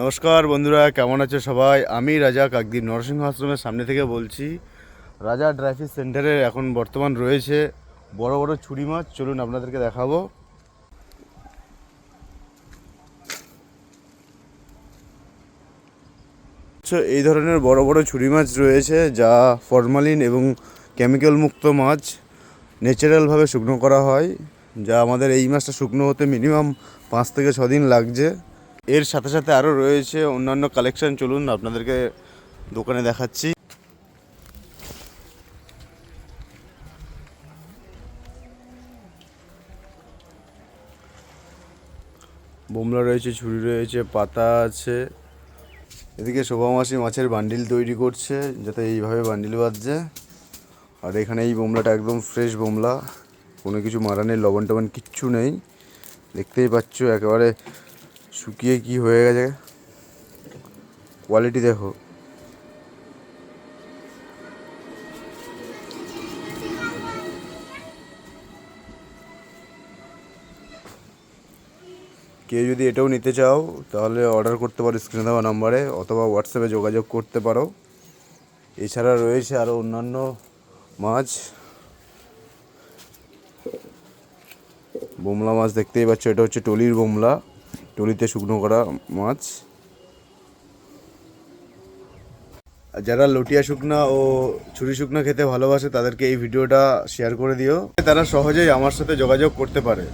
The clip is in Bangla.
নমস্কার বন্ধুরা, কেমন আছে সবাই? আমি রাজা কাকদ্বীপ নরসিংহ আশ্রমের সামনে থেকে বলছি। রাজা ড্রাই ফিশ সেন্টারে এখন বর্তমান রয়েছে বড় বড় ছুরি মাছ। চলুন আপনাদেরকে দেখাবো। এই ধরনের বড় বড় ছুরি মাছ রয়েছে, যা ফরমালিন এবং কেমিক্যাল মুক্ত মাছ, ন্যাচারালভাবে শুকনো করা হয়। যা আমাদের এই মাছটা শুকনো হতে মিনিমাম 5 থেকে 6 দিন লাগছে। এর সাথে সাথে আরও রয়েছে অন্যান্য কালেকশন। চলুন আপনাদেরকে দোকানে দেখাচ্ছি। বোমলা রয়েছে, ছুরি রয়েছে, পাতা আছে। এদিকে শোভা মাসি মাছের বান্ডিল তৈরি করছে, যাতে এইভাবে বান্ডিল বাঁধছে। আর এখানে এই বোমলাটা একদম ফ্রেশ বোমলা, কোনো কিছু মারা নেই, লবণ টবণ কিচ্ছু নেই। দেখতেই পাচ্ছ একেবারে শুকিয়ে কি হয়ে গেছে, কোয়ালিটি দেখো। কেউ যদি এটাও নিতে চাও তাহলে অর্ডার করতে পারো স্ক্রিনে দেওয়া নাম্বারে, অথবা হোয়াটসঅ্যাপে যোগাযোগ করতে পারো। এছাড়া রয়েছে আরও অন্যান্য মাছ। বোমলা মাছ দেখতেই পাচ্ছ, এটা হচ্ছে টলির বোমলা, টলিতে শুকনো করা মাছ। যারা লটিয়া শুকনা ও ছুরি শুকনা খেতে ভালোবাসে তাদেরকে এই ভিডিওটা শেয়ার করে দিও, তারা সহজেই আমার সাথে যোগাযোগ করতে পারে।